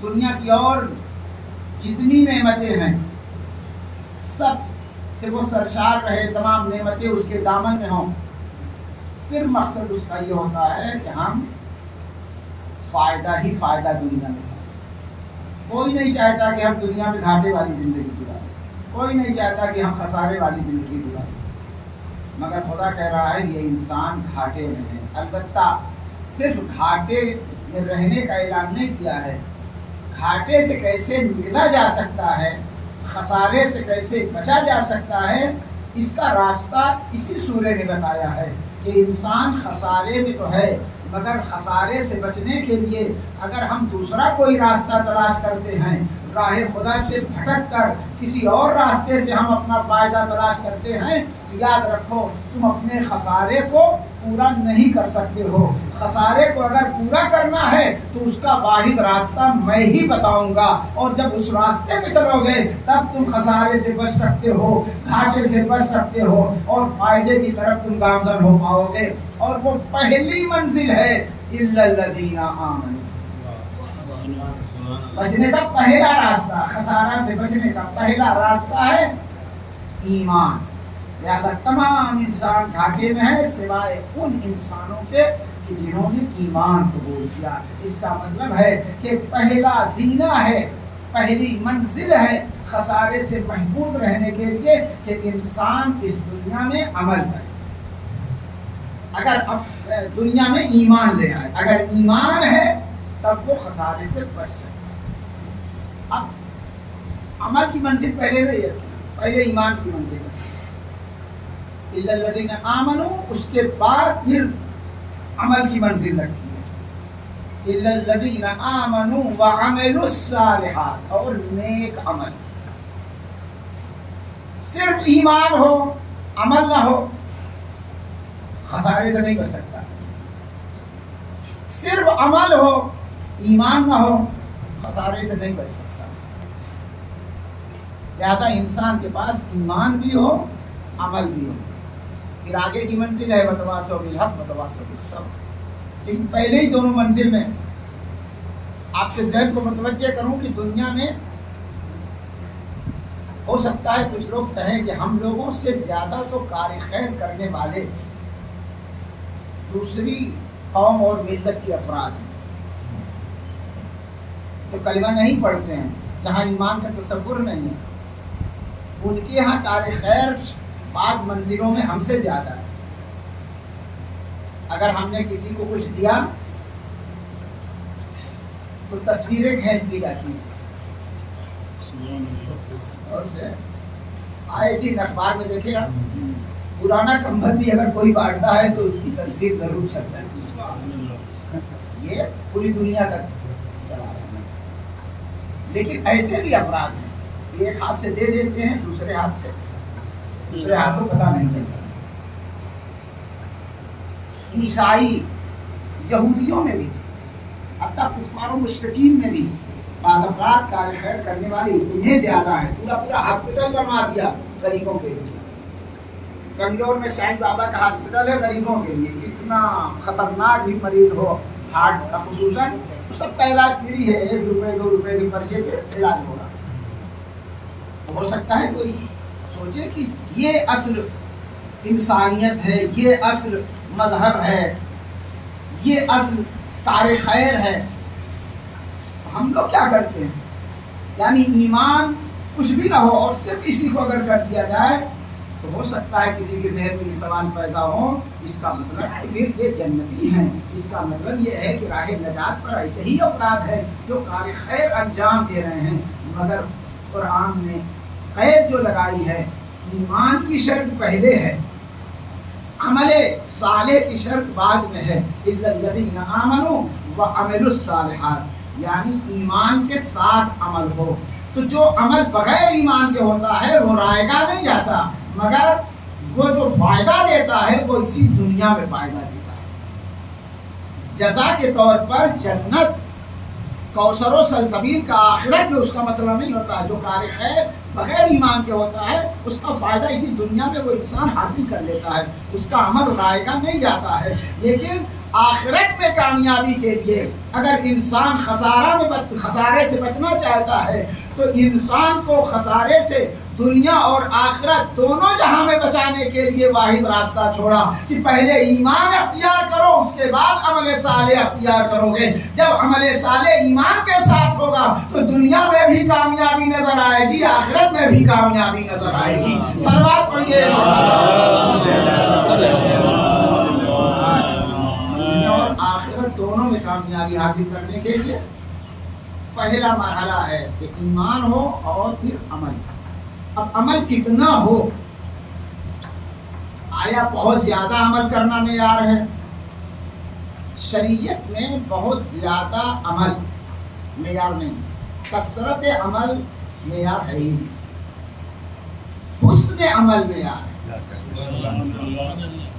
دنیا کی اور جتنی نعمتیں ہیں سب سے وہ سرشار رہے، تمام نعمتیں اس کے دامن میں ہوں، صرف مقصد اس کا یہ ہوتا ہے کہ ہم فائدہ ہی فائدہ دنیا میں پائیں۔ کوئی نہیں چاہتا کہ ہم دنیا میں گھاٹے والی زندگی گزاریں، کوئی نہیں چاہتا کہ ہم خسارے والی زندگی گزاریں، مگر خدا کہہ رہا ہے یہ انسان گھاٹے میں ہے۔ البتہ صرف گھاٹے میں رہنے کا اعلان نہیں کیا ہے، گھاٹے سے کیسے نکلا جا سکتا ہے، خسارے سے کیسے بچا جا سکتا ہے، اس کا راستہ اسی سورہ نے بتایا ہے کہ انسان خسارے میں تو ہے، مگر خسارے سے بچنے کے لیے اگر ہم دوسرا کوئی راستہ تلاش کرتے ہیں، راہ خدا سے بھٹک کر کسی اور راستے سے ہم اپنا فائدہ تلاش کرتے ہیں، تو یاد رکھو تم اپنے خسارے کو پورا نہیں کر سکتے ہو۔ خسارے کو اگر پورا کرنا ہے تو اس کا واحد راستہ میں ہی بتاؤں گا، اور جب اس راستے پہ چلو گے تب تم خسارے سے بچ سکتے ہو، گھاٹے سے بچ سکتے ہو، اور فائدے کی طرف تم گامزن ہو پاؤ گے۔ اور وہ پہلی منزل ہے الا الذین آمنوا، بچنے کا پہلا راستہ، خسارہ سے بچنے کا پہلا راستہ ہے ایمان۔ لہذا تمام انسان گھاٹے میں ہے سوائے ان انسانوں کے کہ جنہوں نے ایمان قبول کیا۔ اس کا مطلب ہے کہ پہلا زینہ ہے، پہلی منزل ہے خسارے سے محفوظ رہنے کے لیے کہ انسان اس دنیا میں عمل کرے۔ اگر اب دنیا میں ایمان لے آئے، اگر ایمان ہے تب وہ خسارے سے بچ سکے۔ اب عمل کی منزل پہلے نہیں ہے، پہلے ایمان کی منزل ہے الا الذین آمنوا، اس کے بعد پھر عمل کی منزل رکھی ہے الا الذین آمنوا وعملوا الصالحات، اور نیک عمل۔ صرف ایمان ہو عمل نہ ہو خسارے سے نہیں بچ سکتا، صرف عمل ہو ایمان نہ ہو خسارے سے نہیں بچ سکتا۔ لہذا انسان کے پاس ایمان بھی ہو عمل بھی ہو، پھر آگے کی منزل ہے وتواصوا بالحق وتواصوا بالصبر۔ لیکن پہلے ہی دونوں منزل میں آپ کے ذہن کو متوجہ کروں کہ دنیا میں ہو سکتا ہے کچھ لوگ کہیں کہ ہم لوگوں سے زیادہ تو کار خیر کرنے والے دوسری قوم اور ملت کے افراد ہیں جو کلمہ نہیں پڑھتے ہیں، جہاں ایمان کا تصور نہیں ہے، ان کے یہاں کار خیر بعض منزلوں میں ہم سے زیادہ ہے۔ اگر ہم نے کسی کو کچھ دیا تو تصویریں کھینچ لی جاتی ہیں، اور سے آئے تھی اخبار میں دیکھے آپ، پرانا کمبل بھی اگر کوئی بانٹتا ہے تو اس کی تصویر ضرور چھپتا ہے۔ یہ پوری دنیا کا چلا رہا ہے، لیکن ایسے بھی افراد ہیں ایک ہاتھ سے دے دیتے ہیں، دوسرے ہاتھ کو پتہ نہیں چلتا۔ عیسائی یہودیوں میں بھی، حتیٰ کفار و مشرکین میں بھی بعض افراد کار خیر کرنے والے اتنے زیادہ ہیں، پورا ہاسپٹل بنوا دیا غریبوں کے لیے۔ بنگلور میں سائن بابا کا ہاسپٹل ہے غریبوں کے لیے، اتنا خطرناک بھی مریض ہو ہارٹ کا خصوصاً، سب کا علاج فری ہے، 1 روپے 2 روپے کے پرچے پہ علاج ہوگا۔ تو ہو سکتا ہے کوئی سوچے کہ یہ اصل انسانیت ہے، یہ اصل مذہب ہے، یہ اصل کار خیر ہے۔ ہم لوگ کیا کرتے ہیں؟ یعنی ایمان کچھ بھی نہ ہو اور صرف اسی کو اگر کر دیا جائے تو ہو سکتا ہے کسی کے ذہن میں یہ سوال پیدا ہو، اس کا مطلب پھر یہ جنتی ہیں، اس کا مطلب یہ ہے کہ راہ نجات پر ایسے ہی افراد ہیں جو کار خیر انجام دے رہے ہیں۔ مگر قرآن نے قید جو لگائی ہے، ایمان کی شرط پہلے ہے، عمل صالح کی شرط بعد میں ہے، الا الذین آمنوا وعملوا الصالحات، یعنی ایمان کے ساتھ عمل ہو۔ تو جو عمل بغیر ایمان کے ہوتا ہے وہ رائے گاہ نہیں جاتا، مگر وہ جو فائدہ دیتا ہے وہ اسی دنیا میں فائدہ دیتا ہے۔ جزا کے طور پر جنت، کوثر و سلسبیل کا آخرت میں اس کا مسئلہ نہیں ہوتا ہے۔ جو کار خیر بغیر ایمان کے ہوتا ہے اس کا فائدہ اسی دنیا میں وہ انسان حاصل کر لیتا ہے، اس کا عمل رائے گاہ نہیں جاتا ہے۔ لیکن آخرت میں کامیابی کے لیے اگر انسان خسارے سے بچنا چاہتا ہے تو انسان کو خسارے سے دنیا اور آخرت دونوں جہاں میں بچانے کے لیے واحد راستہ چھوڑا کہ پہلے ایمان اختیار کرو، اس کے بعد عمل صالح اختیار کرو گے۔ جب عمل صالح ایمان کے ساتھ ہوگا تو دنیا میں بھی کامیابی نظر آئے گی، آخرت میں بھی کامیابی نظر آئے گی۔ صلوات پڑھیے۔ اور آخرت دونوں میں کامیابی حاصل کرنے کے لیے پہلا مرحلہ ہے کہ ایمان ہو اور پھر عمل۔ اب عمل کتنا ہو؟ آیا بہت زیادہ عمل کرنا معیار ہے؟ شریعت میں بہت زیادہ عمل معیار نہیں، کثرت عمل معیار ہے ہی نہیں، حسن عمل معیار ہے۔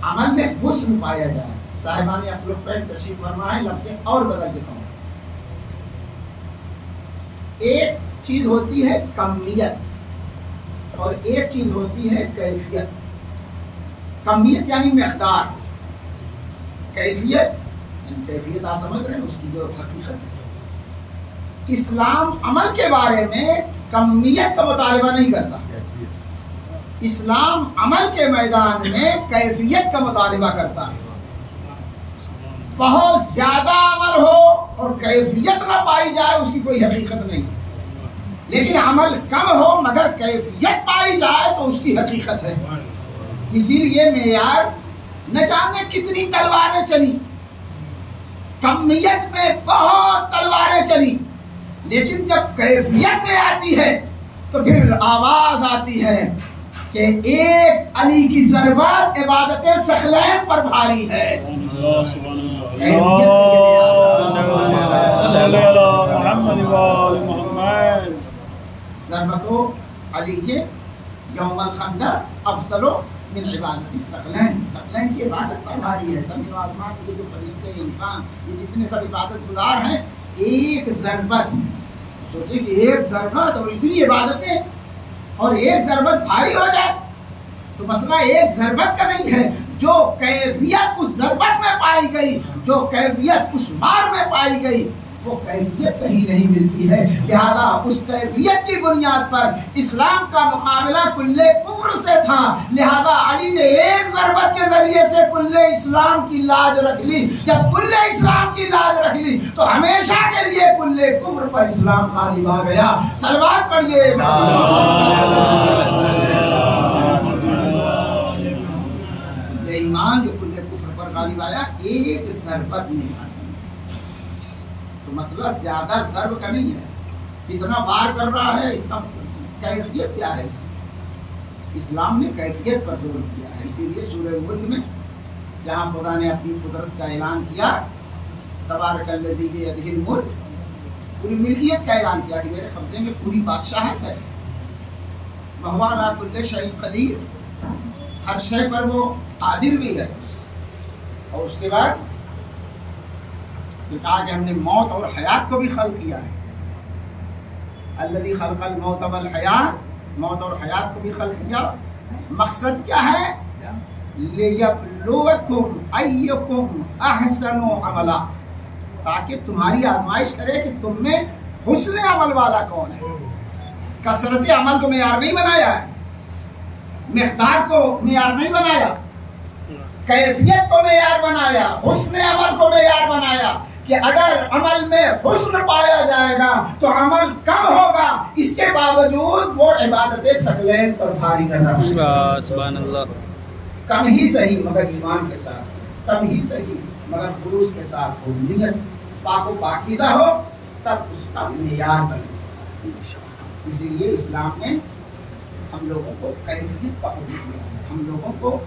عمل میں حسن پایا جائے۔ صاحبان عقل و فہم تشریف فرما ہے، لفظ اور بدل دیتا ہوں۔ ایک چیز ہوتی ہے کمیت اور ایک چیز ہوتی ہے کیفیت۔ کمیت یعنی مقدار، کیفیت آپ سمجھ رہے ہیں اس کی جو حقیقت ہے۔ اسلام عمل کے بارے میں کمیت کا مطالبہ نہیں کرتا، اسلام عمل کے میدان میں کیفیت کا مطالبہ کرتا ہے۔ بہت زیادہ عمل ہو اور کیفیت نہ پائی جائے اس کی کوئی حقیقت نہیں، لیکن عمل کم ہو مگر کیفیت پائی جائے تو اس کی حقیقت ہے۔ اسی لیے معیار نہ جانے کتنی تلواریں چلی، کمیت میں بہت تلواریں چلی، لیکن جب کیفیت میں آتی ہے تو پھر آواز آتی ہے کہ ایک علی کی ضربت عبادت ثقلین پر بھاری ہے۔ ضربتو علی کے یوم الخندق افضل من عبادت الثقلین، ثقلین کی عبادت پر بھاری ہے۔ زمین و آسمان کے یہ جو فرشتے انسان یہ جتنے سب عبادت گزار ہیں، ایک ضربت، سوچے کہ ایک ضربت اور اتنی عبادتیں اور ایک ضربت بھاری ہو جائے تو مسئلہ ایک ضربت کا نہیں ہے، جو کیفیت اس ضربت میں پائی گئی، جو کیفیت اس مار میں پائی گئی وہ کیفیت کہیں نہیں ملتی ہے۔ لہذا اس کیفیت کی بنیاد پر اسلام کا مقابلہ کل کفر سے تھا، لہذا علی نے ایک ضربت کے ذریعے سے کل اسلام کی لاج رکھ لی۔ جب کل اسلام کی لاج رکھ لی تو ہمیشہ کے لیے کل کفر پر اسلام غالب آ گیا۔ صلوات پڑھیے۔ ایمان جو کل کفر پر غالب آیا ایک ضربت میں آیا۔ تو مسئلہ زیادہ ضرب کا نہیں ہے، اتنا وار کر رہا ہے، اس کا کیفیت کیا ہے؟ اسلام نے کیفیت پر زور کیا ہے۔ اسی لیے سورہ ملک میں جہاں خدا نے اپنی قدرت کا اعلان کیا، تبارک الذی بیدہ الملک، پوری ملکیت کا اعلان کیا کہ میرے قبضے میں پوری بادشاہت ہے، وہو علی کل شیء قدیر، ہر شے پر وہ قادر بھی ہے۔ اور اس کے بعد کہا کہ ہم نے موت اور حیات کو بھی خلق کیا ہے، الذی خلق الموت والحیات، موت اور حیات کو بھی خلق کیا۔ مقصد کیا ہے؟ لیبلوکم ایکم احسن عملا، تاکہ تمہاری آزمائش کرے کہ تم میں حسن عمل والا کون ہے۔ کثرت عمل کو معیار نہیں بنایا ہے، مقدار کو معیار نہیں بنایا، کیفیت کو معیار بنایا، حسن عمل کو معیار بنایا کہ اگر عمل میں حسن پایا جائے گا تو عمل کم ہوگا، اس کے باوجود وہ عبادت ثقلین پر بھاری نظر آئے گا۔ سبحان اللہ۔ کم ہی صحیح مگر ایمان کے ساتھ، کم ہی صحیح مگر خلوص کے ساتھ ہو، نیت پاک و پاکیزہ ہو، تب اس کا معیار بنے۔ اسی لیے اسلام نے ہم لوگوں کو کیفیت پر حکم دیا ہے، ہم لوگوں کو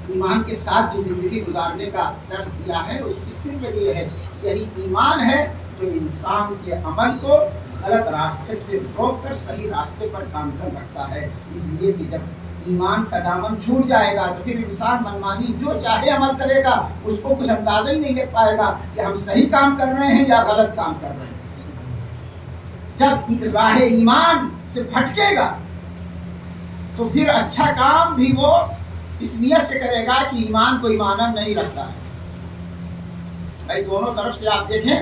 ایمان کے ساتھ جو زندگی گزارنے کا درس دیا ہے اس کی صرف یہ ہے، یہی ایمان ہے جو انسان کے عمل کو غلط راستے سے روک کر صحیح راستے پر گامزن رکھتا ہے۔ اس لیے کہ جب ایمان کا دامن چھوٹ جائے گا تو پھر انسان منمانی جو چاہے عمل کرے گا، اس کو کچھ اندازہ ہی نہیں لگ پائے گا کہ ہم صحیح کام کر رہے ہیں یا غلط کام کر رہے ہیں۔ جب راہ ایمان سے بھٹکے گا تو پھر اچھا کام بھی وہ اس نیت سے کرے گا کہ ایمان کو ایمانن نہیں رکھتا ہے، بھائی دونوں طرف سے آپ دیکھیں،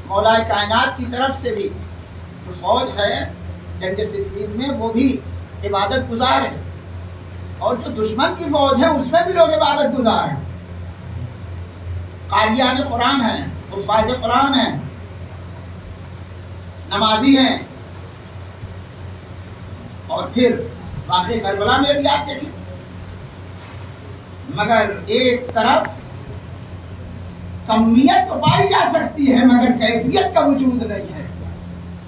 مولا کائنات کی طرف سے بھی جو فوج ہے جنگ صفین میں وہ بھی عبادت گزار ہے، اور جو دشمن کی فوج ہے اس میں بھی لوگ عبادت گزار ہیں، قاریان قرآن ہیں، حفاظ قرآن ہیں، نمازی ہیں۔ اور پھر واقعی کربلا میں بھی آپ دیکھیں، مگر ایک طرف کمیت تو پائی جا سکتی ہے مگر کیفیت کا وجود نہیں ہے،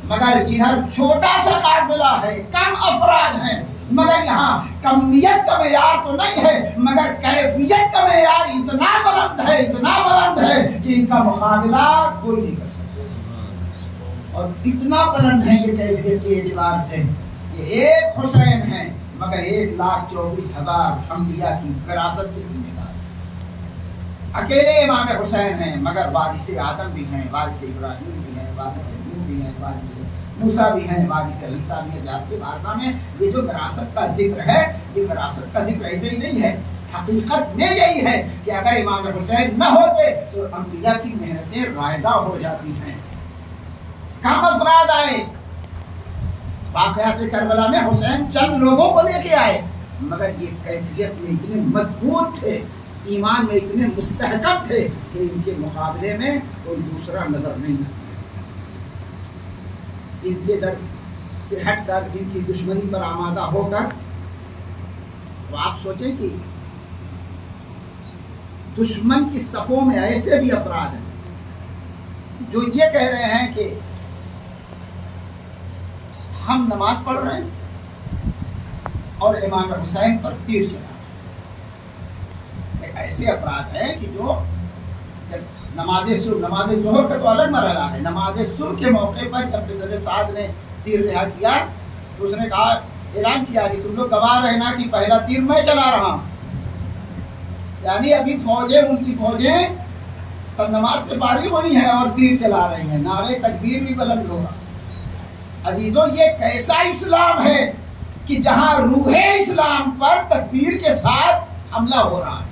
مگر جدھر چھوٹا سا قافلہ ہے، کم افراد ہیں، مگر یہاں کمیت کا معیار تو نہیں ہے مگر کیفیت کا معیار اتنا بلند ہے، اتنا بلند ہے کہ ان کا مقابلہ کوئی نہیں کر سکتا، اور اتنا بلند ہے یہ کیفیت کے اعتبار سے، یہ ایک حسین ہے مگر 1,24,000 انبیاء کی وراثت کے ذمہ دار، اکیلے امام حسین ہیں مگر وارث آدم بھی ہیں، وارث ابراہیم بھی ہیں، وارث نوح بھی ہیں، وارث موسیٰ بھی ہیں، وارث عیسیٰ بھی ہیں۔ ذات کے وارثہ میں یہ جو وراثت کا ذکر ہے، یہ وراثت کا ذکر ایسے ہی نہیں ہے، حقیقت میں یہی ہے کہ اگر امام حسین نہ ہوتے تو انبیاء کی محنتیں رائگاں ہو جاتی ہیں، کم افراد آئے۔ واقعات کربلا میں حسین چند لوگوں کو لے کے آئے مگر یہ کیفیت میں اتنے مضبوط تھے، ایمان میں اتنے مستحکم تھے کہ ان کے مقابلے میں کوئی دوسرا نظر نہیں آتا، ان کے در سے ہٹ کر، ان کی دشمنی پر آمادہ ہو کر۔ تو آپ سوچیں کہ دشمن کی صفوں میں ایسے بھی افراد ہیں جو یہ کہہ رہے ہیں کہ ہم نماز پڑھ رہے ہیں اور امام حسین پر تیر چلا، ایسے افراد ہیں کہ جو جب نماز ظہر کا تو الگ مرحلہ ہے، نماز صبح کے موقع پر جب بسر سعد نے تیر رہا کیا تو اس نے کہا، اعلان کیا کہ تم لوگ گواہ رہنا کہ پہلا تیر میں چلا رہا ہوں، یعنی ابھی فوجیں، ان کی فوجیں سب نماز سے فارغ ہوئی ہیں اور تیر چلا رہی ہیں، نعرہ تکبیر بھی بلند ہو رہا۔ عزیزوں یہ کیسا اسلام ہے کہ جہاں روح اسلام پر تکبیر کے ساتھ حملہ ہو رہا ہے،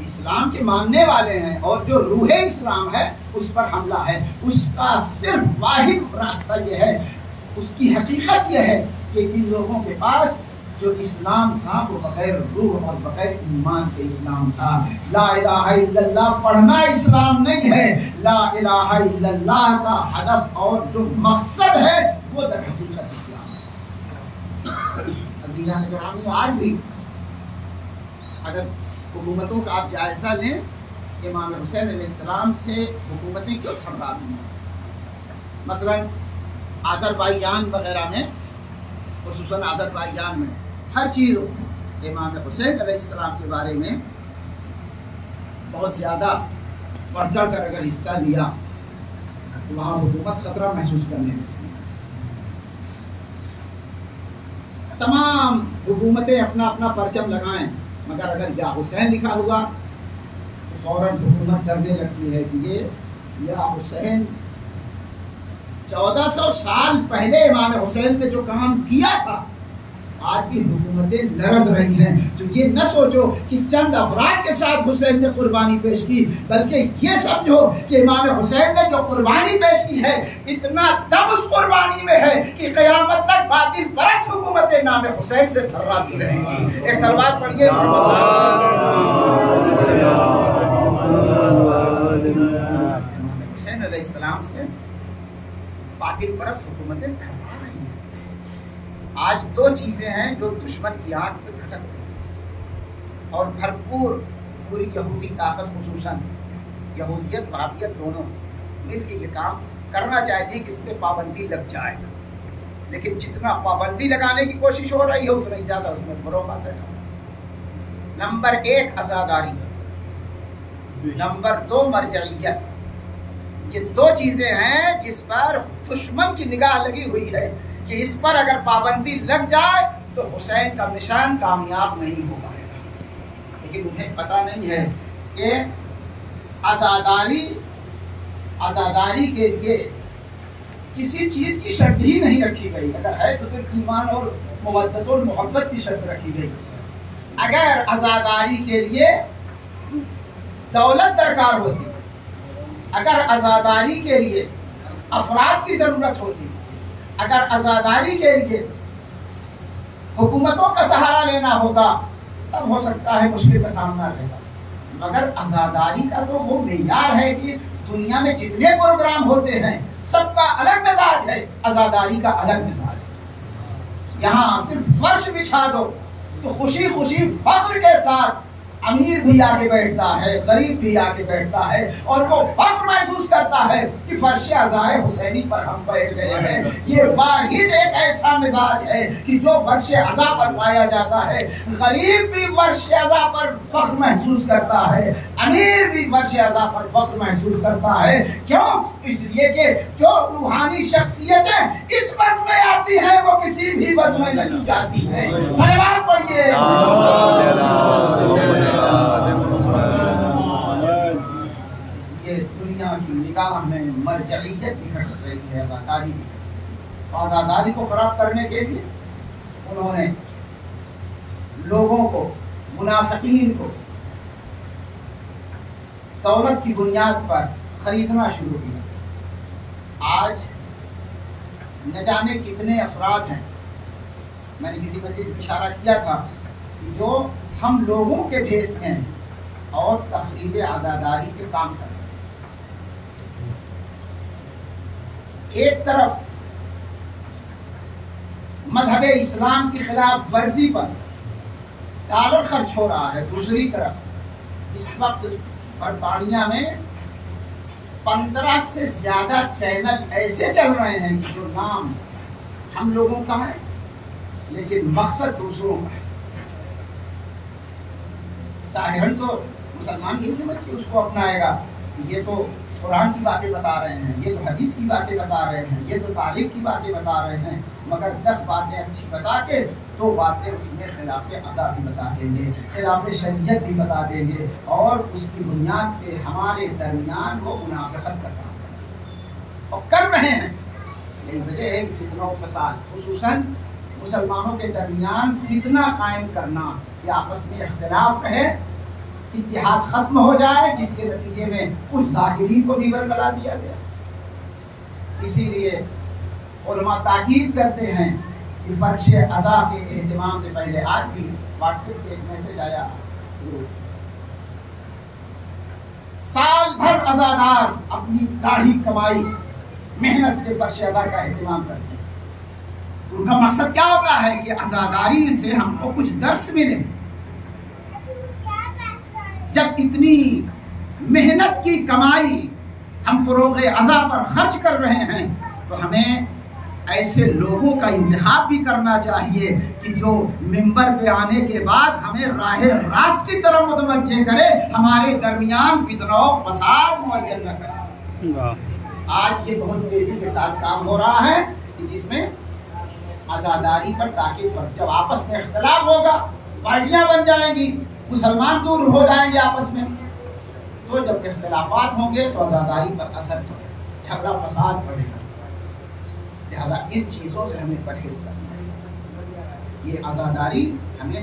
اسلام کے ماننے والے ہیں اور جو روح اسلام ہے اس پر حملہ ہے، اس کا صرف واحد راستہ یہ ہے، اس کی حقیقت یہ ہے کہ ان لوگوں کے پاس جو اسلام تھا وہ بغیر روح اور بغیر ایمان کے اسلام تھا۔ لا الہ الا اللہ پڑھنا اسلام نہیں ہے، لا الہ الا اللہ کا ہدف اور جو مقصد ہے وہ در حقیقت اسلام ہے۔ عزیزان گرامی، آج بھی اگر حکومتوں کا آپ جائزہ لیں، امام حسین علیہ السلام سے حکومتیں کیوں تھرا رہی ہیں؟ مثلا آذربائیجان وغیرہ میں، خصوصاً آذربائیجان میں ہر چیز امام حسین علیہ السلام کے بارے میں بہت زیادہ بڑھ چڑھ کر اگر حصہ لیا تو وہاں حکومت خطرہ محسوس کرنے لگی۔ تمام حکومتیں اپنا اپنا پرچم لگائیں مگر اگر یا حسین لکھا ہوا تو فوراً حکومت ڈرنے لگتی ہے کہ یہ یا حسین 1400 سال پہلے امام حسین نے جو کام کیا تھا آج بھی حکومتیں لرز رہی ہیں۔ تو یہ نہ سوچو کہ چند افراد کے ساتھ حسین نے قربانی پیش کی، بلکہ یہ سمجھو کہ امام حسین نے جو قربانی پیش کی ہے اتنا دم اس قربانی میں ہے کہ قیامت تک باطل پرست حکومتیں نام حسین سے تھراتی رہیں گی۔ ایک صلوات پڑھیے۔ حسین علیہ السلام سے باطل پرست حکومتیں تھرا رہی ہیں۔ آج دو چیزیں ہیں جو دشمن کی آنکھ پہ کھٹک رہی اور بھرپور پوری یہودی طاقت، خصوصاً یہودیت وہابیت دونوں مل کے یہ کام کرنا چاہتی کہ اس پہ پابندی لگ جائے، لیکن جتنا پابندی لگانے کی کوشش ہو رہی ہے اتنا ہی زیادہ اس میں فروغ آتا ہے۔ نمبر 1 عزاداری، نمبر 2 مرجعیت۔ یہ دو چیزیں ہیں جس پر دشمن کی نگاہ لگی ہوئی ہے کہ اس پر اگر پابندی لگ جائے تو حسین کا مشن کامیاب نہیں ہو پائے گا، لیکن انہیں پتہ نہیں ہے کہ عزاداری کے لیے کسی چیز کی شرط ہی نہیں رکھی گئی، اگر ہے تو صرف ایمان اور مودت اور محبت کی شرط رکھی گئی۔ اگر عزاداری کے لیے دولت درکار ہوتی، اگر عزاداری کے لیے افراد کی ضرورت ہوتی، اگر عزاداری کے لیے حکومتوں کا سہارا لینا ہوتا، تب ہو سکتا ہے مشکل کا سامنا رہے گا، مگر عزاداری کا تو وہ معیار ہے کہ دنیا میں جتنے پروگرام ہوتے ہیں سب کا الگ مزاج ہے، عزاداری کا الگ مزاج ہے۔ یہاں صرف فرش بچھا دو تو خوشی خوشی فخر کے ساتھ امیر بھی آ کے بیٹھتا ہے، غریب بھی آ کے بیٹھتا ہے، اور وہ فخر محسوس کرتا ہے کہ فرش عزائے حسینی پر ہم بیٹھ گئے ہیں۔ یہ واحد ایک ایسا مزاج ہے کہ جو فرش عزا پر پایا جاتا ہے۔ غریب بھی فرش عزا پر فخر محسوس کرتا ہے، امیر بھی فرش عزا پر فخر محسوس کرتا ہے۔ کیوں؟ اس لیے کہ جو روحانی شخصیتیں اس بس میں آتی ہیں وہ کسی بھی بس میں نہیں جاتی ہیں۔ صلوات پڑھیے۔ دنیا کی نگاہ میں مرجعیت بھی گھٹ رہی ہے عزاداری کی، عزاداری کو خراب کرنے کے لیے انہوں نے لوگوں کو، منافقین کو دولت کی بنیاد پر خریدنا شروع کیا۔ آج نہ جانے کتنے افراد ہیں، میں نے کسی مجلس میں اشارہ کیا تھا کہ جو ہم لوگوں کے بھیس میں اور تخریب عزاداری کے کام کرتے ہیں۔ ایک طرف مذہب اسلام کی خلاف ورزی پر ڈالر خرچ ہو رہا ہے، دوسری طرف اس وقت برطانیہ میں 15 سے زیادہ چینل ایسے چل رہے ہیں کہ جو نام ہم لوگوں کا ہے لیکن مقصد دوسروں کا ہے۔ ظاہراً تو مسلمان یہی سمجھ کے اس کو اپنائے گا کہ یہ تو قرآن کی باتیں بتا رہے ہیں، یہ تو حدیث کی باتیں بتا رہے ہیں، یہ تو تعلیم کی باتیں بتا رہے ہیں، مگر 10 باتیں اچھی بتا کے 2 باتیں اس میں خلاف عزا بھی بتا دیں گے، خلاف شریعت بھی بتا دیں گے، اور اس کی بنیاد پہ ہمارے درمیان وہ منافقت کا کام کریں اور کر رہے ہیں۔ یہی وجہ ہے کہ فتنہ و فساد، خصوصاً مسلمانوں کے درمیان فتنہ قائم کرنا، کہ آپس میں اختلاف رہے، اتحاد ختم ہو جائے، جس کے نتیجے میں کچھ ذاکرین کو بھی برگلا دیا گیا۔ اسی لیے علماء تاکید کرتے ہیں کہ فرش عزا کے اہتمام سے پہلے، آج بھی واٹس ایپ پہ ایک میسج آیا، سال بھر عزادار اپنی داڑھی کمائی محنت سے فرش عزا کا اہتمام کرتے ہیں۔ ان کا مقصد کیا ہوتا ہے کہ عزاداری سے ہم کو کچھ درس ملے۔ جب اتنی محنت کی کمائی ہم فروغ عزا پر خرچ کر رہے ہیں تو ہمیں ایسے لوگوں کا انتخاب بھی کرنا چاہیے کہ جو منبر پہ آنے کے بعد ہمیں راہ راست کی طرف متوجہ کرے، ہمارے درمیان فتنہ و فساد معین نہ کرے۔ آج یہ بہت تیزی کے ساتھ کام ہو رہا ہے کہ جس میں عزاداری پر تاکہ جب آپس میں اختلاف ہوگا، پارٹیاں بن جائیں گی، مسلمان دور ہو جائیں گے آپس میں، تو جب اختلافات ہوں گے تو عزاداری پر اثر پڑے گا، جھگڑا فساد پڑے گا۔ لہذا ان چیزوں سے ہمیں پرہیز کرنا ہے۔ یہ عزاداری ہمیں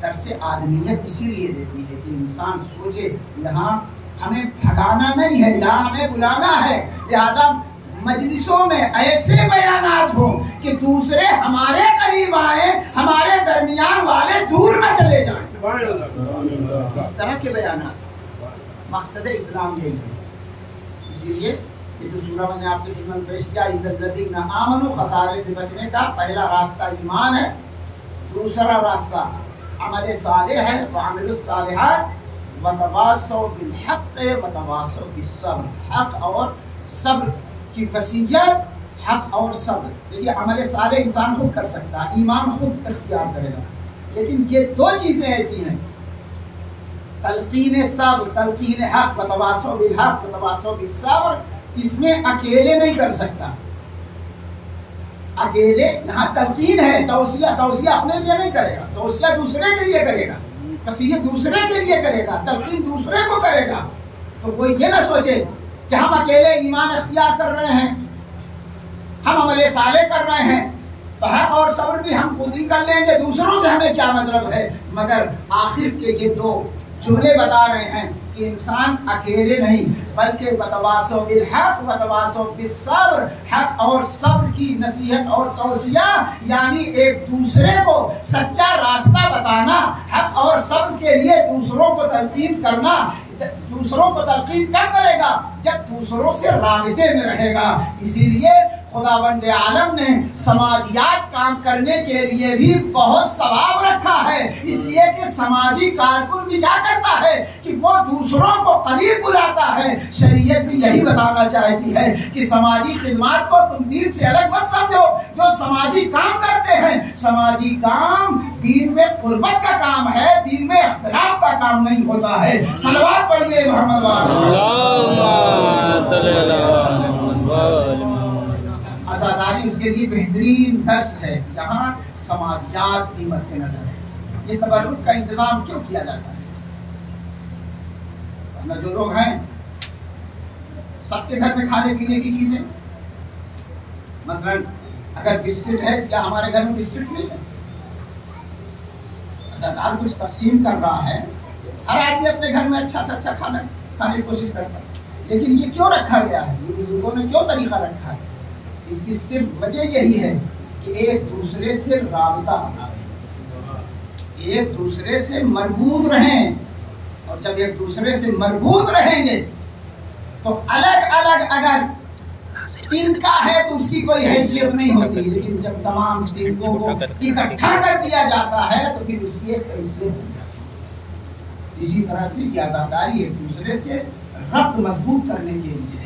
درس آدمیت اسی لیے دیتی ہے کہ انسان سوچے یہاں ہمیں بھگانا نہیں ہے، یہاں ہمیں بلانا ہے۔ لہذا مجلسوں میں ایسے بیانات ہوں کہ دوسرے ہمارے قریب آئے، ہمارے درمیان والے دور نہ چلے جائیں۔ اس طرح کے بیانات مقصد اسلام یہی ہے۔ اسی لیے یہ جو سورہ میں نے آپ کی خدمت میں پیش کیا، اِنَّ الَّذِينَ آمَنُوا، خسارے سے بچنے کا پہلا راستہ ایمان ہے، دوسرا راستہ عمل صالح ہے، وَعَمِلُوا الصَّالِحَاتِ وَتَوَاصَوْا بِالْحَقِّ وَتَوَاصَوْا بِالصَّبْرِ۔ حق اور صبر کی وصیت، حق اور صبر۔ دیکھیے عمل صالح انسان خود کر سکتا ہے، ایمان خود اختیار کرے گا، لیکن یہ 2 چیزیں ایسی ہیں، تلقین صبر، تلقین حق، وتواصوا بالحق وتواصوا بالصبر، اس میں اکیلے نہیں کر سکتا۔ اکیلے یہاں تلقین ہے، توصیہ اپنے لیے نہیں کرے گا، توصیہ دوسرے کے لیے کرے گا، وصیت دوسرے کے لیے کرے گا، تلقین دوسرے کو کرے گا۔ تو کوئی یہ نہ سوچے کہ ہم اکیلے ایمان اختیار کر رہے ہیں، ہم عمل صالح کر رہے ہیں تو حق اور صبر بھی ہم خود ہی کر لیں گے، دوسروں سے ہمیں کیا مطلب ہے۔ مگر آخر کے یہ 2 جملے بتا رہے ہیں کہ انسان اکیلے نہیں بلکہ وتواصوا بالحق وتواصوا بالصبر، حق اور صبر کی نصیحت اور توصیہ، یعنی ایک دوسرے کو سچا راستہ بتانا، حق اور صبر کے لیے دوسروں کو تلقین کرنا۔ دوسروں کو تلقین کب کرے گا؟ جب دوسروں سے رابطے میں رہے گا۔ اسی لیے خداوند عالم نے سماجیات کام کرنے کے لیے بھی بہت ثواب رکھا ہے، اس لیے کہ سماجی کارکن بھی کیا کرتا ہے کہ وہ دوسروں کو قریب بلاتا ہے۔ شریعت بھی یہی بتانا چاہتی ہے کہ سماجی خدمات کو تم دین سے الگ مت سمجھو۔ جو سماجی کام کرتے ہیں، سماجی کام دین میں قربت کا کام ہے، دین میں اختلاف کا کام نہیں ہوتا ہے۔ صلوات پڑھیے محمد آزاداری اس کے لیے بہترین درس ہے۔ یہاں سماجیات بھی مد نظر ہے۔ یہ تبرک کا انتظام کیوں کیا جاتا ہے؟ ورنہ جو لوگ ہیں سب کے گھر میں کھانے پینے کی چیزیں، مثلا اگر بسکٹ ہے کیا ہمارے گھر میں بسکٹ نہیں ہے؟ آزادار کچھ تقسیم کر رہا ہے، ہر آدمی اپنے گھر میں اچھا سے اچھا کھانا کھانے کی کوشش کرتا ہے، لیکن یہ کیوں رکھا گیا ہے؟ یہ بزرگوں نے کیوں طریقہ رکھا ہے؟ اس کی صرف وجہ یہی ہے کہ ایک دوسرے سے رابطہ بنا رہے، ایک دوسرے سے مربوط رہیں، اور جب ایک دوسرے سے مربوط رہیں گے تو الگ الگ اگر تنکا ہے تو اس کی کوئی حیثیت نہیں ہوتی، لیکن جب تمام تنکوں کو اکٹھا کر دیا جاتا ہے تو پھر اس کی ایک حیثیت ہو جاتی ہے۔ اسی طرح سے یہ آزاداری ایک دوسرے سے ربط مضبوط کرنے کے لیے ہے۔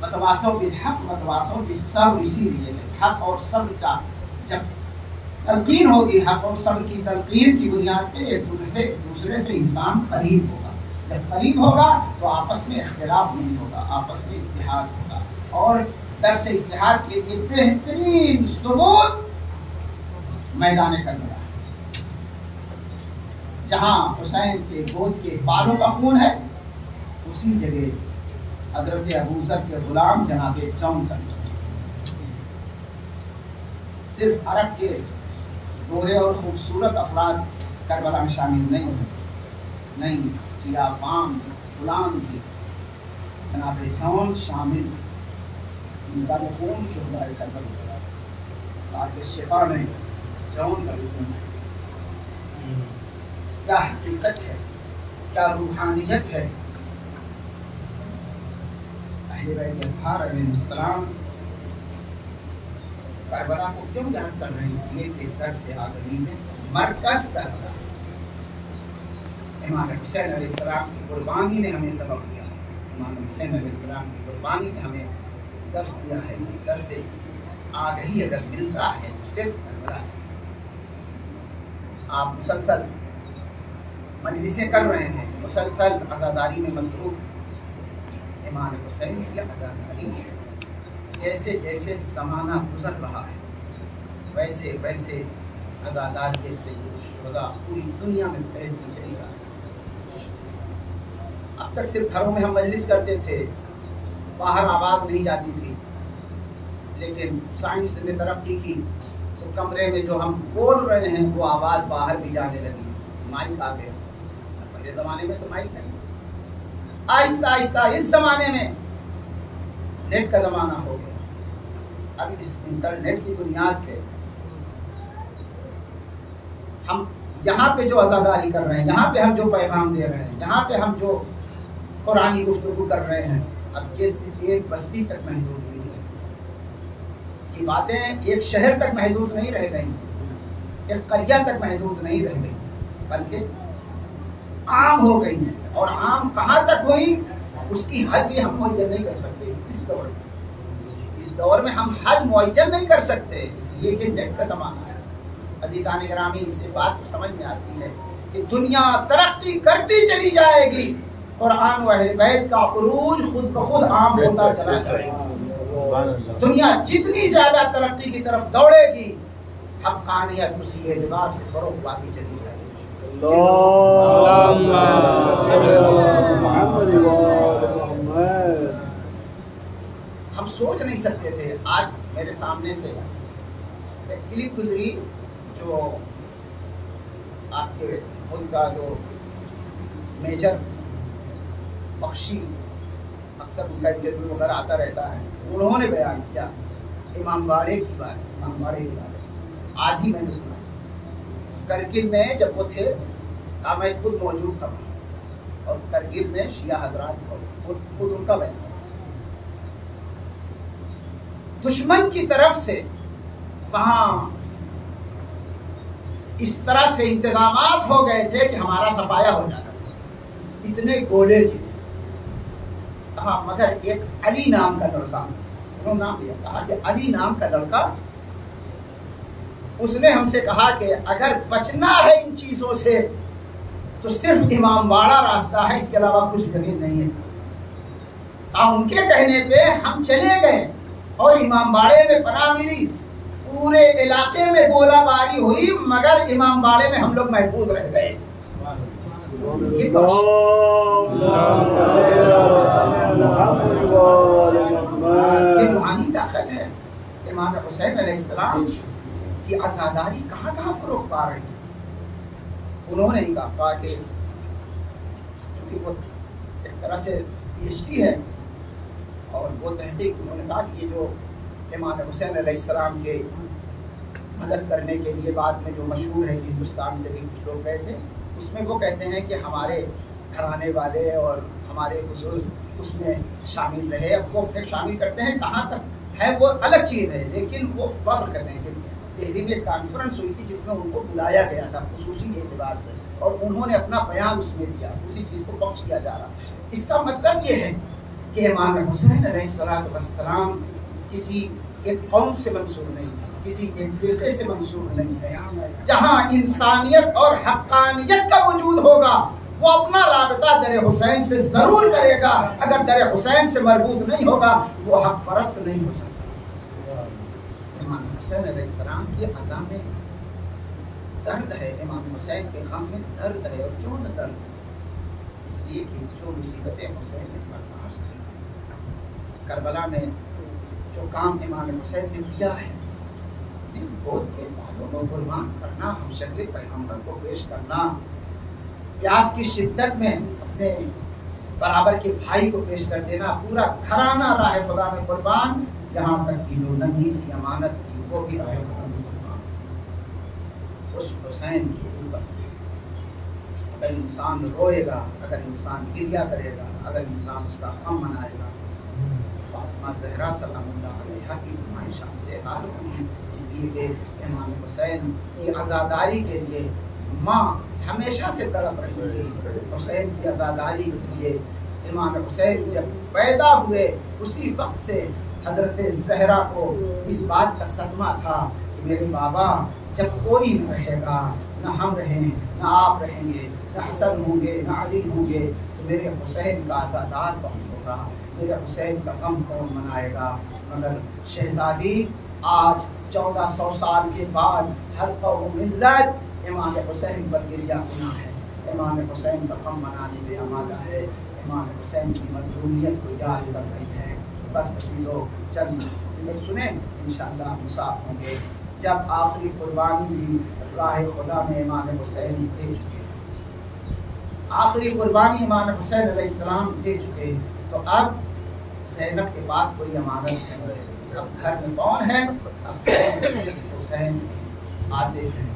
وتواصوا بالحق وتواصوا بالصبر، اسی لیے حق اور صبر کا جب تلقین ہوگی، حق اور صبر کی تلقین کی بنیاد پہ ایک دوسرے سے انسان قریب ہوگا۔ جب قریب ہوگا تو آپس میں اختلاف نہیں ہوگا، آپس میں اتحاد ہوگا۔ اور درس اتحاد کے لیے بہترین ثبوت میدان کربلا، جہاں حسین کے گود کے بالوں کا خون ہے، اسی جگہ حضرت ابوذر کے غلام جناب جون کا صرف عرب کے گورے اور خوبصورت افراد کربلا میں شامل نہیں ہوئے، نہیں، سیاہ فام غلام بھی جناب جون شامل، ان کا خون شہدائے کربلا تاکہ شفا میں جون کا بھی خون ہے۔ کیا حقیقت ہے، کیا روحانیت ہے۔ اہل بیت اطہار علیہ السلام کربلا کو کیوں یاد کر رہے ہیں؟ اس لیے کہ درس آدمی میں مرکز کربلا، امام حسین علیہ السلام کی قربانی نے ہمیں سبق دیا، امام حسین علیہ السلام کی قربانی نے ہمیں درس دیا ہے۔ درس آگہی اگر ملتا ہے تو صرف کربلا سے۔ آپ مسلسل مجلسیں کر رہے ہیں، مسلسل عزاداری میں مصروف ہیں۔ امام حسین کی عزاداری جیسے جیسے زمانہ گزر رہا ہے ویسے ویسے عزادار جیسے شہداء پوری دنیا میں پھیلتی چلی رہا ہے۔ اب تک صرف گھروں میں ہم مجلس کرتے تھے، باہر آواز نہیں جاتی تھی، لیکن سائنس نے ترقی کی تو کمرے میں جو ہم بول رہے ہیں وہ آواز باہر بھی جانے لگی، مائک آ گیا۔ پہلے زمانے میں تو مائک نہیں، آہستہ آہستہ اس زمانے میں نیٹ کا زمانہ ہو گیا۔ اب اس انٹرنیٹ کی بنیاد پہ ہم یہاں پہ جو عزاداری کر رہے ہیں، یہاں پہ ہم جو پیغام دے رہے ہیں، یہاں پہ ہم جو قرآنی گفتگو کر رہے ہیں، اب یہ صرف ایک بستی تک محدود نہیں ہے، یہ باتیں ایک شہر تک محدود نہیں رہ گئی، ایک قریہ تک محدود نہیں رہ گئی، بلکہ عام ہو گئی ہیں۔ اور عام کہاں تک ہوئی اس کی حد بھی ہم معین نہیں کر سکتے۔ اس دور میں ہم حد معین نہیں کر سکتے، اس لیے کہ نیٹ کا زمانہ ہے۔ عزیزان گرامی، اس سے بات سمجھ میں آتی ہے کہ دنیا ترقی کرتی چلی جائے گی، قرآن و اہل بیت کا عروج خود بخود عام ہوتا چلا جائے گا۔ دنیا جتنی زیادہ ترقی کی طرف دوڑے گی، حقانیت اسی اعتبار سے فروغ پاتی چلی جائے گی۔ ہم سوچ نہیں سکتے تھے، آج میرے سامنے سے ایک کلپ گزری جو آپ کے ملک کا جو میجر بخشی، اکثر ان کا انٹرویو وغیرہ آتا رہتا ہے، انہوں نے بیان کیا امام باڑے کی بات، امام باڑے کی بات آج ہی میں نے سنا کرگل میں جب وہ تھے، میں خود موجود تھا اور کرگل میں شیعہ حضرات خود ان کا بیان، دشمن کی طرف سے وہاں اس طرح سے انتظامات ہو گئے تھے کہ ہمارا صفایا ہو جاتا تھا، اتنے گولے تھے، کہا مگر ایک علی نام کا لڑکا، انہوں نے نام دیا، کہا کہ علی نام کا لڑکا، اس نے ہم سے کہا کہ اگر بچنا ہے ان چیزوں سے تو صرف امام باڑہ راستہ ہے، اس کے علاوہ کچھ جگہ نہیں ہے۔ ان کے کہنے پہ ہم چلے گئے اور امام باڑے میں پناہ ملی، پورے علاقے میں گولہ باری ہوئی مگر امام باڑے میں ہم لوگ محفوظ رہ گئے۔ یہ روحانی طاقت ہے۔ امام حسین علیہ السلام کی عزاداری کہاں کہاں فروغ پا رہی ہے۔ انہوں نے کہا کہ چونکہ وہ ایک طرح سے پی ایچ ڈی ہے اور وہ تحقیق، انہوں نے کہا کہ یہ جو امام حسین علیہ السلام کے مدد کرنے کے لیے بعد میں جو مشہور ہے کہ ہندوستان سے بھی کچھ لوگ گئے تھے، اس میں وہ کہتے ہیں کہ ہمارے گھرانے والے اور ہمارے بزرگ اس میں شامل رہے۔ اب وہ پھر شامل کرتے ہیں کہاں تک ہے وہ الگ چیز ہے، لیکن وہ فخر کرتے ہیں کہ دہلی میں ایک کانفرنس ہوئی تھی جس میں ان کو بلایا گیا تھا خصوصی اعتبار سے، اور انہوں نے اپنا بیان اس میں دیا، اسی چیز کو بخش کیا جا رہا۔ اس کا مطلب یہ ہے کہ امام حسین علیہ السلام کسی ایک قوم سے منسوب نہیں ہے، کسی ایک فرقے سے منسوب نہیں ہے۔ جہاں انسانیت اور حقانیت کا وجود ہوگا وہ اپنا رابطہ در حسین سے ضرور کرے گا، اگر در حسین سے مربوط نہیں ہوگا وہ حق پرست نہیں ہو سکتا۔ امام حسین علیہ السلام کی عزا میں درد ہے، امام حسین کے غم میں درد ہے، اور کیوں نہ درد؟ اس لیے کہ جو مصیبتیں حسین نے برداشت کی، کربلا میں جو کام امام حسین نے کیا ہے، گود کے بالوں کو قربان کرنا، ہم شکل پیغمبر کو پیش کرنا، پیاس کی شدت میں اپنے برابر کے بھائی کو پیش کر دینا، پورا گھرانہ راہ خدا میں قربان، یہاں تک کہ جو ننھی سی امانت تھی وہ بھی راہ خدا میں قربان۔ اس حسین کے اوپر اگر انسان روئے گا، اگر انسان گریہ کرے گا، اگر انسان اس کا غم منائے گا، فاطمہ زہرا سلام اللہ علیہا کی نمائشات حال ہوگی۔ اس لیے کہ امام حسین کی عزاداری کے لیے ماں ہمیشہ سے تڑپ رہی تھی، حسین کی عزاداری کے لیے۔ امام حسین جب پیدا ہوئے اسی وقت سے حضرت زہرا کو اس بات کا صدمہ تھا کہ میرے بابا جب کوئی نہ رہے گا، نہ ہم رہیں، نہ آپ رہیں گے، نہ حسن ہوں گے، نہ علی ہوں گے، تو میرے حسین کا عزادار کون ہوگا، میرے حسین کا غم کون منائے گا؟ مگر شہزادی آج 1400 سال کے بعد ہر قوم ملت امام حسین پر گریہ گناہ ہے، امام حسین کا غم منانے میں آمادہ ہے، امام حسین کی مظلومیت کو یاد کر رہی ہے۔ بس تشریحوں چند سنیں، انشاءاللہ ہم صاف ہوں گے۔ جب آخری قربانی بھی راہ خدا میں امام حسین دے چکے، آخری قربانی امام حسین علیہ السلام دے چکے، تو اب زینب کے پاس کوئی امانت ہے، اب گھر میں کون ہے؟ اب حسین آتے ہیں،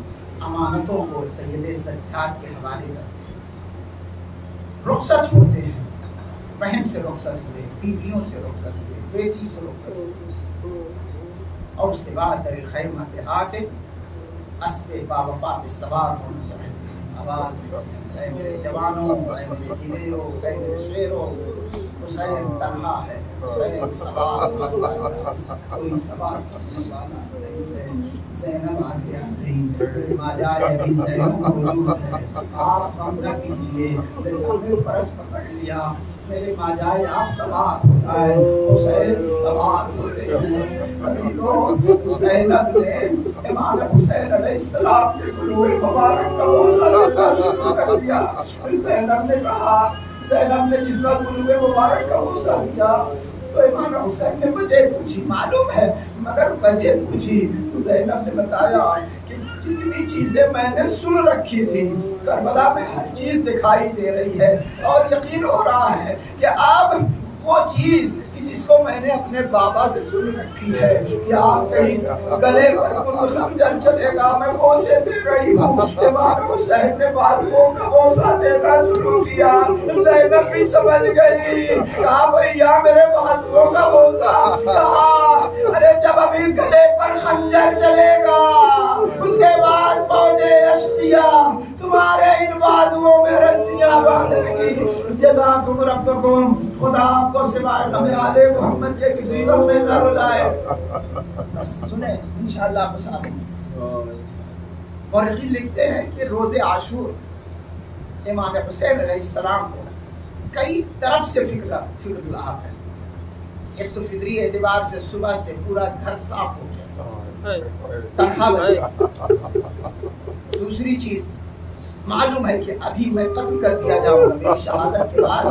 امانتوں کو سید سجاد کے حوالے کرتے ہیں، رخصت ہوتے ہیں، بہن سے رخصت ہوئے، بیویوں سے رخصت ہوئے، بیٹی سے رخصت ہوئے، اور اس کے بعد در خیمہ پہ آ کے اسب باوفا پہ سوار ہونا چاہتے ہیں۔ آواز اے میرے جوانوں، اے میرے دلیروں، اے میرے شیروں، حسین تنہا ہے، حسین سوار کوئی سوار کرنے والا نہیں ہے۔ زینب آ گیا نہیں، ماجائے ابھی زینب موجود ہے، آپ ہم نہ کیجیے، زینب نے فرض پکڑ لیا، میرے ماجائے آپ سوار ہو جائے، حسین سوار ہو گئے ہیں۔ زینب نے امام حسین علیہ السلام کے قلوب مبارک کا بوسہ دینا شروع کر دیا۔ زینب نے کہا، زینب نے جس وقت قلوب مبارک کا بوسہ دیا تو تو امام حسین نے وجہ پوچھی، معلوم ہے مگر وجہ پوچھی تو زینب نے بتایا کہ جتنی چیزیں میں نے سن رکھی تھی کربلا میں ہر چیز دکھائی دے رہی ہے، اور یقین ہو رہا ہے کہ اب وہ چیز جس کو میں نے اپنے بابا سے سن رکھی ہے کہ آپ کے اس گلے پر کوئی خنجر چلے گا، میں بوسے دے رہی ہوں۔ امام حسین نے بازوؤں کا بوسہ دینا شروع کیا، زینب بھی سمجھ گئی، کہا بھیا میرے بازوؤں کا بوسہ، کہا ارے جب ابھی گلے پر خنجر چلے گا اس کے بعد فوج اشقیہ تمہارے ان بازوؤں میں رسیاں باندھے گی۔ جزاکم ربکم، خدا آپ کو سوائے ہمیں آلے محمد کے کسی غم میں نہ رلائے۔ سنیں انشاءاللہ آپ کو ساتھ مورخین لکھتے ہیں کہ روز عاشور امام حسین علیہ السلام کو کئی طرف سے فکر لاحق ہے۔ ایک تو فطری اعتبار سے صبح سے پورا گھر صاف ہو گیا، تنہا بچے۔ دوسری چیز معلوم ہے کہ ابھی میں قتل کر دیا جاؤں گا، میری شہادت کے بعد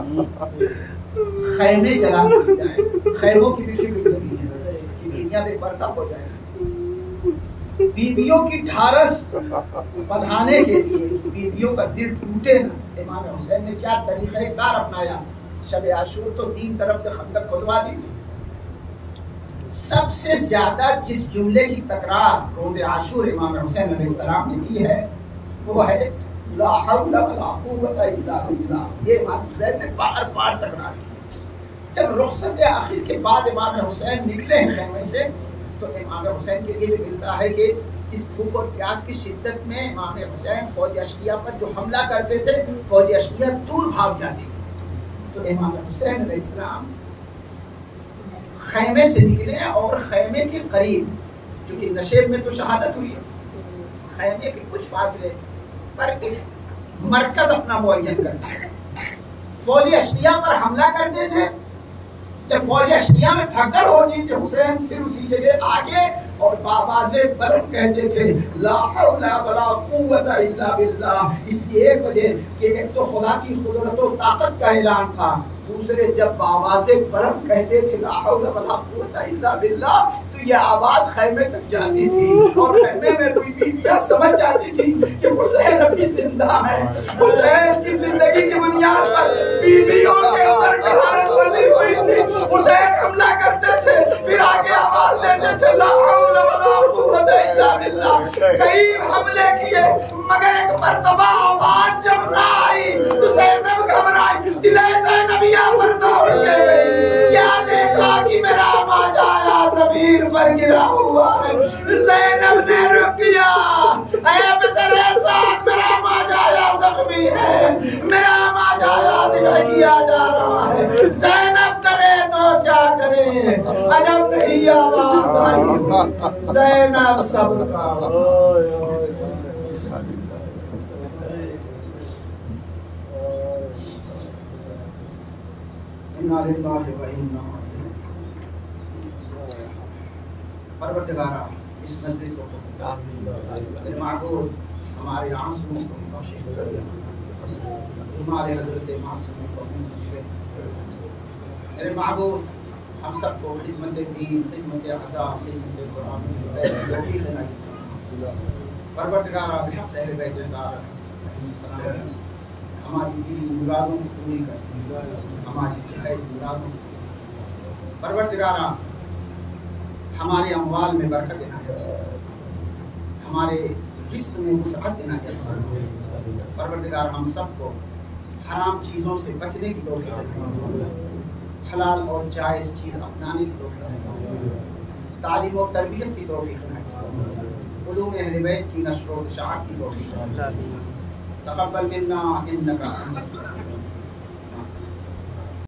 خیمے جلا دیے جائیں، خیموں کی بھی فکر لگی ہے کہ بیویاں بے پردہ ہو جائیں، بیویوں کی ڈھارس بڑھانے کے لیے بیویوں کا دل ٹوٹے نہ۔ امام حسین نے کیا طریقہ کار اپنایا، شب عاشور تو 3 طرف سے خندق کھدوا دی تھی۔ سب سے زیادہ جس جملے کی تکرار روز عاشور امام حسین علیہ السلام نے کی ہے وہ ہے لا حول ولا قوت الا باللہ۔ یہ امام حسین نے بار بار تکرار کی۔ جب رخصت آخر کے بعد امام حسین نکلے ہیں خیمے سے تو امام حسین کے لیے بھی ملتا ہے کہ اس بھوک اور پیاس کی شدت میں امام حسین فوج اشقیہ پر جو حملہ کرتے تھے فوج اشقیہ دور بھاگ جاتی تھی۔ تو امام حسین علیہ السلام خیمے سے نکلے اور خیمے کے قریب، کیونکہ نشیب میں تو شہادت ہوئی ہے، خیمے کے کچھ فاصلے سے پر ایک مرکز اپنا معین کرتے، فوج اشقیہ پر حملہ کرتے تھے۔ جب فوج اشقیہ میں بھگدڑ ہوتی تھی حسین پھر اسی جگہ آگے اور بآواز بلند کہتے تھے لا حول ولا قوت الا باللہ۔ اس کی ایک وجہ کہ ایک تو خدا کی قدرت و طاقت کا اعلان تھا، دوسرے جب بآواز بلند کہتے تھے لا حول ولا قوت الا باللہ تو یہ آواز خیمے تک جاتی تھی اور خیمے میں کوئی بیویاں سمجھ جاتی تھی کہ حسین ابھی زندہ ہے۔ حسین کی زندگی کی بنیاد پر بیویوں کے اندر ڈھارس بنی ہوئی تھی۔ حسین حملہ کرتے تھے پھر آگے آواز دیتے تھے لا حول ولا قوت الا باللہ۔ کئی حملے کیے مگر ایک مرتبہ آواز جب نہ آئی تو زینب گھبرائی، دلے زینبیہ پر دوڑ کے گئی، کیا دیکھا کہ میرا ماجایا زمین پر گرا ہوا ہے۔ زینب نے رکیا، اے بسر ساتھ میرا ماجایا زخمی ہے، میرا ماجایا ذبح کیا جا رہا ہے۔ زینب کرے تو کیا کرے، عجب نہیں آواز آئی، زینب صبر کا پروردگارہ اس مجلس کو میرے معبود ہمارے آنسوؤں کو بخشش کر، ہمارے حضرت معصوم کو میرے معبود ہم سب کو خدمت دین، خدمت عزا، خدمت قرآن کی توفیق دینا۔ پروردگارہ بحق اہل بیت السلام ہماری دلی مرادوں کو پوری کر، ہماری جائز مرادوں کو پروردگارہ ہمارے اموال میں برکت عنایت، ہمارے رزق میں وسعت عنایت۔ پروردگار ہم سب کو حرام چیزوں سے بچنے کی توفیق دے، حلال اور جائز چیز اپنانے کی توفیق دے، تعلیم و تربیت کی توفیق دے، علوم اہل بیت کی نشر و اشاعت کی توفیق دے۔ تقبل منا انک انت السمیع